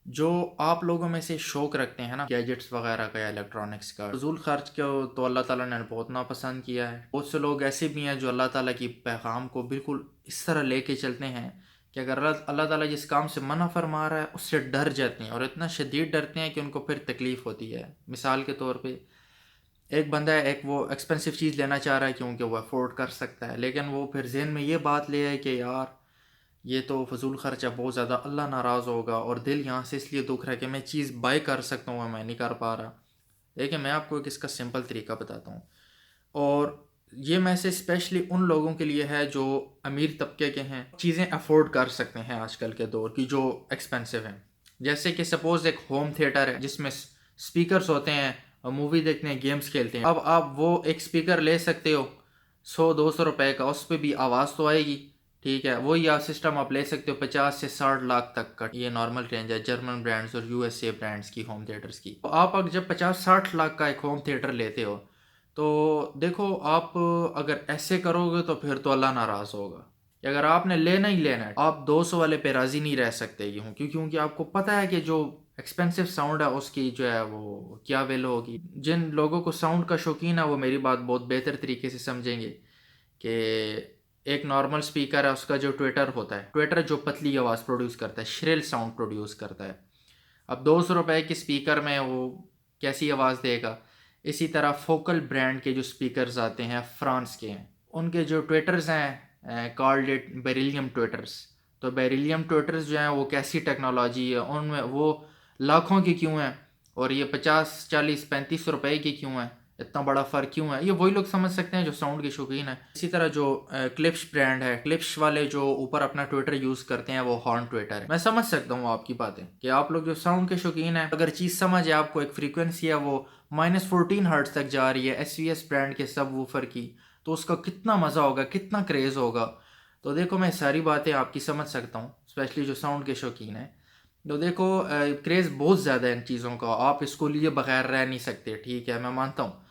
جو آپ لوگوں میں سے شوق رکھتے ہیں نا گیجٹس وغیرہ کا یا الیکٹرانکس کا، فضول خرچ کو تو اللہ تعالیٰ نے بہت ناپسند کیا ہے۔ بہت سے لوگ ایسے بھی ہیں جو اللہ تعالیٰ کی پیغام کو بالکل اس طرح لے کے چلتے ہیں کہ اگر اللہ تعالیٰ جس کام سے منع فرما رہا ہے اس سے ڈر جاتے ہیں، اور اتنا شدید ڈرتے ہیں کہ ان کو پھر تکلیف ہوتی ہے۔ مثال کے طور پہ ایک بندہ ہے، ایک وہ ایکسپینسو چیز لینا چاہ رہا ہے کیونکہ وہ افورڈ کر سکتا ہے، لیکن وہ پھر ذہن میں یہ بات لے آئے کہ یار یہ تو فضول خرچہ بہت زیادہ، اللہ ناراض ہوگا، اور دل یہاں سے اس لیے دکھ رہا ہے کہ میں چیز بائی کر سکتا ہوں میں نہیں کر پا رہا۔ لیکن میں آپ کو ایک اس کا سمپل طریقہ بتاتا ہوں، اور یہ میسج اسپیشلی ان لوگوں کے لیے ہے جو امیر طبقے کے ہیں، چیزیں افورڈ کر سکتے ہیں آج کل کے دور کی جو ایکسپینسو ہیں۔ جیسے کہ سپوز ایک ہوم تھیٹر ہے جس میں سپیکرز ہوتے ہیں، مووی دیکھتے ہیں، گیمز کھیلتے ہیں۔ اب آپ وہ ایک سپیکر لے سکتے ہو 100-200 روپے کا، اس پہ بھی آواز تو آئے گی، ٹھیک ہے۔ وہی سسٹم آپ لے سکتے ہو 50 سے 60 لاکھ تک کا، یہ نارمل رینج ہے جرمن برانڈز اور USA برانڈز کی ہوم تھیٹرز کی۔ تو آپ اگر جب 50-60 لاکھ کا ایک ہوم تھیٹر لیتے ہو تو دیکھو، آپ اگر ایسے کرو گے تو پھر تو اللہ ناراض ہوگا کہ اگر آپ نے لینا ہی لینا ہے، آپ 200 والے پہ راضی نہیں رہ سکتے کیونکہ آپ کو پتہ ہے کہ جو ایکسپینسو ساؤنڈ ہے اس کی جو ہے وہ کیا ویلو ہوگی۔ جن لوگوں کو ساؤنڈ کا شوقین ہے وہ میری بات بہت بہتر طریقے سے سمجھیں گے کہ ایک نارمل سپیکر ہے، اس کا جو ٹویٹر ہوتا ہے، ٹویٹر جو پتلی آواز پروڈیوس کرتا ہے، شریل ساؤنڈ پروڈیوس کرتا ہے، اب 200 روپے کے سپیکر میں وہ کیسی آواز دے گا؟ اسی طرح فوکل برانڈ کے جو سپیکرز آتے ہیں فرانس کے ہیں، ان کے جو ٹویٹرز ہیں کالڈ اٹ بیریلیم ٹویٹرز، تو بیریلیم ٹویٹرز جو ہیں وہ کیسی ٹیکنالوجی ہے، ان میں وہ لاکھوں کی کیوں ہیں اور یہ 50 40 35 روپے کی کیوں ہیں؟ اتنا بڑا فرق کیوں ہے؟ یہ وہی لوگ سمجھ سکتے ہیں جو ساؤنڈ کے شوقین ہیں۔ اسی طرح جو کلپس برانڈ ہے، کلپس والے جو اوپر اپنا ٹویٹر یوز کرتے ہیں وہ ہارن ٹویٹر ہے۔ میں سمجھ سکتا ہوں آپ کی باتیں کہ آپ لوگ جو ساؤنڈ کے شوقین ہیں، اگر چیز سمجھ ہے آپ کو، ایک فریکوینسی ہے وہ -14 ہرٹز تک جا رہی ہے SVS برانڈ کے سب ووفر کی، تو اس کا کتنا مزہ ہوگا، کتنا کریز ہوگا۔ تو دیکھو، میں ساری باتیں آپ کی سمجھ سکتا ہوں، اسپیشلی جو ساؤنڈ کے شوقین ہیں۔ تو دیکھو، کریز بہت زیادہ ہے ان چیزوں کا، آپ اس کو لیے بغیر رہ نہیں سکتے، ٹھیک ہے، میں مانتا ہوں۔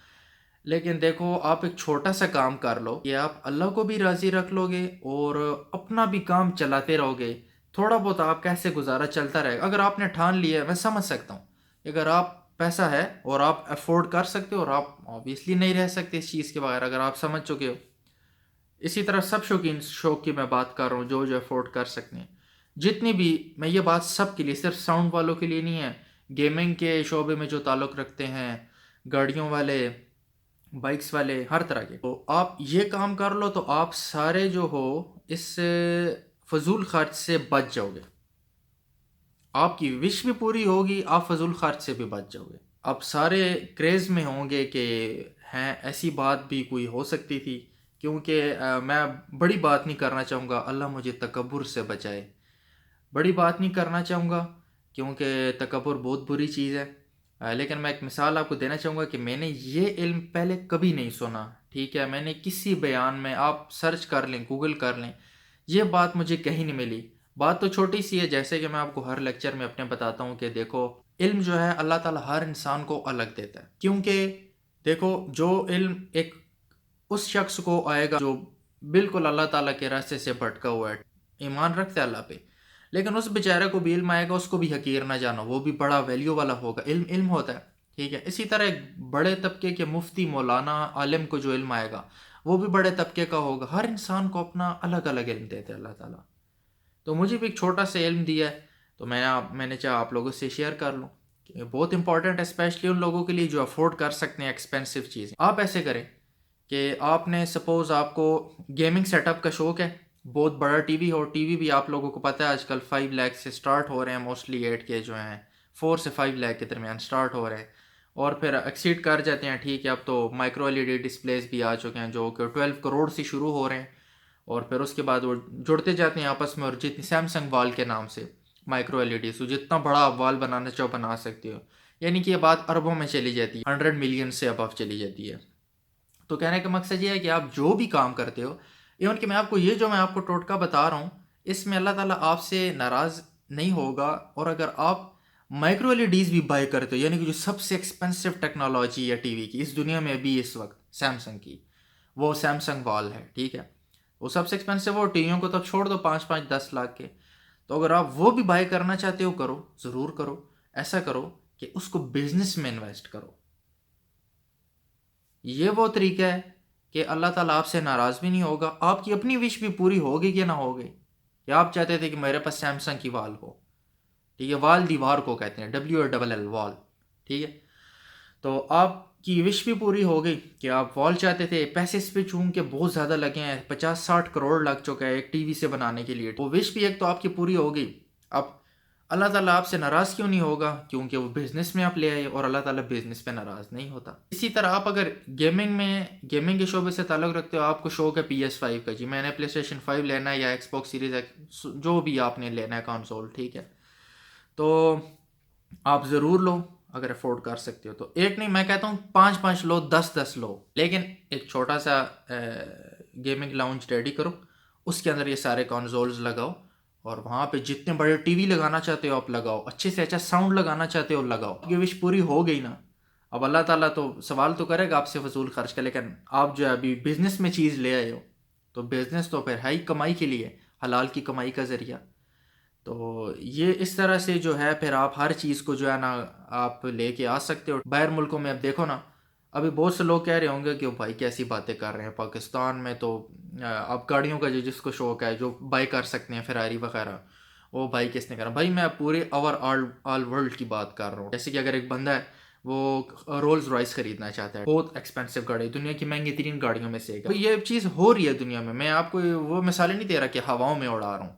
لیکن دیکھو، آپ ایک چھوٹا سا کام کر لو کہ آپ اللہ کو بھی راضی رکھ لو گے اور اپنا بھی کام چلاتے رہو گے، تھوڑا بہت آپ کیسے گزارا چلتا رہے گا۔ اگر آپ نے ٹھان لیا ہے، میں سمجھ سکتا ہوں، اگر آپ پیسہ ہے اور آپ افورڈ کر سکتے ہو، اور آپ آبویسلی نہیں رہ سکتے اس چیز کے بغیر، اگر آپ سمجھ چکے ہو۔ اسی طرح سب شوقین، شوق کی میں بات کر رہا ہوں جو افورڈ کر سکتے ہیں، جتنی بھی، میں یہ بات سب کے لیے، صرف ساؤنڈ والوں کے لیے نہیں ہے، گیمنگ کے شعبے میں جو تعلق رکھتے ہیں، گاڑیوں والے، بائکس والے، ہر طرح کے، تو آپ یہ کام کر لو تو آپ سارے جو ہو اس فضول خرچ سے بچ جاؤ گے، آپ کی وش بھی پوری ہوگی، آپ فضول خرچ سے بھی بچ جاؤ گے۔ آپ سارے کریز میں ہوں گے کہ ہیں ایسی بات بھی کوئی ہو سکتی تھی، کیونکہ میں بڑی بات نہیں کرنا چاہوں گا، اللہ مجھے تکبر سے بچائے، بڑی بات نہیں کرنا چاہوں گا کیونکہ تکبر بہت بری چیز ہے۔ لیکن میں ایک مثال آپ کو دینا چاہوں گا کہ میں نے یہ علم پہلے کبھی نہیں سنا، ٹھیک ہے، میں نے کسی بیان میں، آپ سرچ کر لیں، گوگل کر لیں، یہ بات مجھے کہیں نہیں ملی۔ بات تو چھوٹی سی ہے، جیسے کہ میں آپ کو ہر لیکچر میں اپنے بتاتا ہوں کہ دیکھو، علم جو ہے اللہ تعالیٰ ہر انسان کو الگ دیتا ہے، کیونکہ دیکھو، جو علم ایک اس شخص کو آئے گا جو بالکل اللہ تعالیٰ کے راستے سے بھٹکا ہوا ہے، ایمان رکھتا ہے اللہ پہ، لیکن اس بیچارے کو بھی علم آئے گا، اس کو بھی حقیر نہ جانو، وہ بھی بڑا ویلیو والا ہوگا، علم علم ہوتا ہے، ٹھیک ہے۔ اسی طرح ایک بڑے طبقے کے مفتی، مولانا، عالم کو جو علم آئے گا وہ بھی بڑے طبقے کا ہوگا، ہر انسان کو اپنا الگ الگ علم دیتے ہیں اللہ تعالیٰ۔ تو مجھے بھی ایک چھوٹا سا علم دیا ہے، تو میں نے چاہا آپ لوگوں سے شیئر کر لوں کہ بہت امپورٹنٹ ہے، اسپیشلی ان لوگوں کے لیے جو افورڈ کر سکتے ہیں ایکسپینسو چیزیں۔ آپ ایسے کریں کہ آپ نے سپوز آپ کو گیمنگ سیٹ اپ کا شوق ہے، بہت بڑا ٹی وی ہو، ٹی وی بھی آپ لوگوں کو پتہ ہے آج کل 5 لاکھ سے سٹارٹ ہو رہے ہیں، موسٹلی 8 کے جو ہیں 4 سے 5 لاکھ کے درمیان سٹارٹ ہو رہے ہیں، اور پھر ایکسیڈ کر جاتے ہیں، ٹھیک ہے۔ اب تو مائکرو LED ڈسپلیز بھی آ چکے ہیں جو کہ 12 کروڑ سے شروع ہو رہے ہیں، اور پھر اس کے بعد وہ جڑتے جاتے ہیں آپس میں، اور جتنی سیمسنگ وال کے نام سے مائکرو LED، سو جتنا بڑا آپ وال بنانا چاہو بنا سکتے ہو، یعنی کہ یہ بات اربوں میں چلی جاتی ہے، 100 ملین سے ابو چلی جاتی ہے۔ تو کہنے کا مقصد یہ ہے کہ آپ جو بھی کام کرتے ہو، ایون کہ میں آپ کو یہ جو میں آپ کو ٹوٹکا بتا رہا ہوں، اس میں اللہ تعالیٰ آپ سے ناراض نہیں ہوگا، اور اگر آپ مائکرو LEDs بھی بائی کرتے ہو، یعنی کہ جو سب سے ایکسپینسو ٹیکنالوجی ہے ٹی وی کی اس دنیا میں ابھی اس وقت، سیمسنگ کی، وہ سیمسنگ وال ہے، ٹھیک ہے، وہ سب سے ایکسپینسو، وہ ٹی ویوں کو تو چھوڑ دو 5-5 10 لاکھ کے، تو اگر آپ وہ بھی بائی کرنا چاہتے ہو کرو، ضرور کرو. ایسا کرو کہ اس کو بزنس میں انویسٹ کرو. یہ وہ طریقہ ہے کہ اللہ تعالیٰ آپ سے ناراض بھی نہیں ہوگا. آپ کی اپنی وش بھی پوری ہوگی کہ نہ ہوگی. کہ آپ چاہتے تھے کہ میرے پاس سیمسنگ کی وال ہو، ٹھیک ہے، وال دیوار کو کہتے ہیں، WALL وال، ٹھیک ہے. تو آپ کی وش بھی پوری ہو گئی کہ آپ وال چاہتے تھے. پیسے اس پہ چونکہ بہت زیادہ لگے ہیں، 50-60 کروڑ لگ چکا ہے ایک ٹی وی سے بنانے کے لیے. وہ وش بھی ایک تو آپ کی پوری ہو گئی. اب اللہ تعالیٰ آپ سے ناراض کیوں نہیں ہوگا؟ کیونکہ وہ بزنس میں آپ لے آئے، اور اللہ تعالیٰ بزنس پہ ناراض نہیں ہوتا. اسی طرح آپ اگر گیمنگ کے شعبے سے تعلق رکھتے ہو، آپ کو شوق ہے PS5 کا، جی میں نے PlayStation 5 لینا ہے یا Xbox سیریز ایکس، جو بھی آپ نے لینا ہے کنسول، ٹھیک ہے، تو آپ ضرور لو اگر افورڈ کر سکتے ہو تو. ایک نہیں، میں کہتا ہوں 5-5 لو، 10-10 لو، لیکن ایک چھوٹا سا گیمنگ لاؤنج ریڈی کرو، اس کے اندر یہ سارے کنسولز لگاؤ، اور وہاں پہ جتنے بڑے ٹی وی لگانا چاہتے ہو آپ لگاؤ، اچھے سے اچھا ساؤنڈ لگانا چاہتے ہو لگاؤ. یہ وش پوری ہو گئی نا. اب اللہ تعالیٰ تو سوال تو کرے گا آپ سے فضول خرچ کا، لیکن آپ جو ہے ابھی بزنس میں چیز لے آئے ہو، تو بزنس تو پھر ہے ہی کمائی کے لیے، حلال کی کمائی کا ذریعہ. تو یہ اس طرح سے جو ہے پھر آپ ہر چیز کو جو ہے نا آپ لے کے آ سکتے ہو. باہر ملکوں میں اب دیکھو نا، ابھی بہت سے لوگ کہہ رہے ہوں گے کہ بھائی کیسی باتیں کر رہے ہیں، پاکستان میں تو اب گاڑیوں کا جس کو شوق ہے، جو بائی کر سکتے ہیں فراری وغیرہ، وہ بھائی کس نے کرا. بھائی میں پورے آل ورلڈ کی بات کر رہا ہوں. جیسے کہ اگر ایک بندہ ہے وہ رولز رائس خریدنا چاہتا ہے، بہت ایکسپینسو گاڑی، دنیا کی مہنگی ترین گاڑیوں میں سے ایک ہے. یہ چیز ہو رہی ہے دنیا میں. میں آپ کو وہ مثالیں نہیں دے رہا کہ ہواؤں میں اڑا رہا ہوں،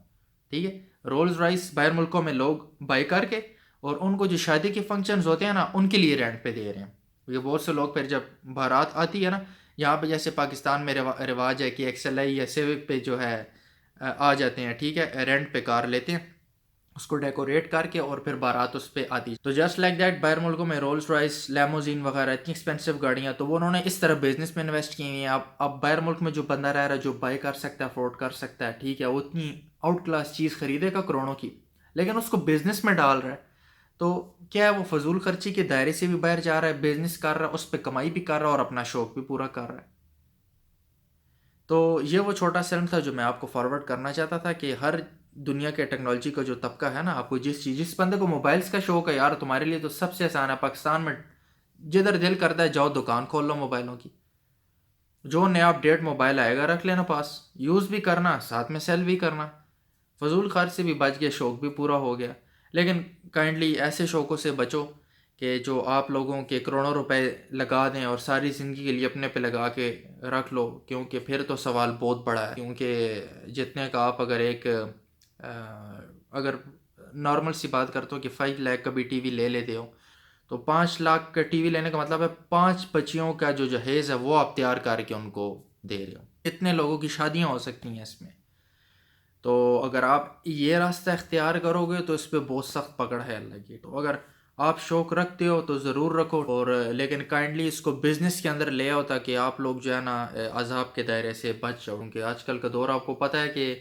ٹھیک ہے. رولز رائس باہر ملکوں میں لوگ بائی کر کے، اور ان کو جو شادی کے فنکشنز ہوتے ہیں نا، ان کے لیے رینٹ پہ دے رہے ہیں. یہ بہت سے لوگ پھر جب بارات آتی ہے نا، یہاں پہ جیسے پاکستان میں رواج ہے کہ XLI یا سیوک پہ جو ہے آ جاتے ہیں، ٹھیک ہے، رینٹ پہ کار لیتے ہیں، اس کو ڈیکوریٹ کر کے، اور پھر بارات اس پہ آتی. تو جسٹ لائک دیٹ باہر ملکوں میں رولز رائس، لیموزین وغیرہ اتنی ایکسپینسو گاڑیاں، تو وہ انہوں نے اس طرح بزنس میں انویسٹ کی ہوئی ہیں. اب باہر ملک میں جو بندہ رہ رہا ہے، جو بائی کر سکتا ہے، افورڈ کر سکتا ہے، ٹھیک ہے، وہ اتنی آؤٹ کلاس چیز خریدے گا کروڑوں کی، لیکن اس کو بزنس میں ڈال رہا ہے. تو کیا ہے، وہ فضول خرچی کے دائرے سے بھی باہر جا رہا ہے، بزنس کر رہا ہے، اس پہ کمائی بھی کر رہا ہے، اور اپنا شوق بھی پورا کر رہا ہے. تو یہ وہ چھوٹا سا تھا جو میں آپ کو فارورڈ کرنا چاہتا تھا، کہ ہر دنیا کے ٹیکنالوجی کا جو طبقہ ہے نا، آپ کو جس بندے کو موبائلز کا شوق ہے، یار تمہارے لیے تو سب سے آسان ہے. پاکستان میں جدھر دل کرتا ہے جاؤ دکان کھول لو موبائلوں کی، جو نیا اپڈیٹ موبائل آئے گا رکھ لینا پاس، یوز بھی کرنا، ساتھ میں سیل بھی کرنا. فضول خرچ سے بھی بچ گیا، شوق بھی پورا ہو گیا. لیکن کائنڈلی ایسے شوقوں سے بچو کہ جو آپ لوگوں کے کروڑوں روپے لگا دیں اور ساری زندگی کے لیے اپنے پہ لگا کے رکھ لو، کیونکہ پھر تو سوال بہت بڑا ہے. کیونکہ جتنے کا آپ اگر اگر نارمل سی بات کرتے ہو کہ 5 لاکھ کا بھی ٹی وی لے لیتے ہو، تو 5 لاکھ کا ٹی وی لینے کا مطلب ہے 5 بچیوں کا جو جہیز ہے وہ آپ تیار کر کے ان کو دے رہے ہو. اتنے لوگوں کی شادیاں ہو سکتی ہیں اس میں. تو اگر آپ یہ راستہ اختیار کرو گے تو اس پہ بہت سخت پکڑ ہے اللہ کی. تو اگر آپ شوق رکھتے ہو تو ضرور رکھو، اور لیکن کائنڈلی اس کو بزنس کے اندر لے آؤ، تاکہ آپ لوگ جو ہے نا عذاب کے دائرے سے بچ جاؤ. کیونکہ آج کل کا دور آپ کو پتہ ہے کہ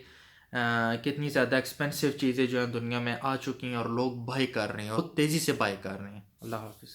کتنی زیادہ ایکسپینسو چیزیں جو ہیں دنیا میں آ چکی ہیں، اور لوگ بائی کر رہے ہیں، اور تیزی سے بائی کر رہے ہیں. اللہ حافظ.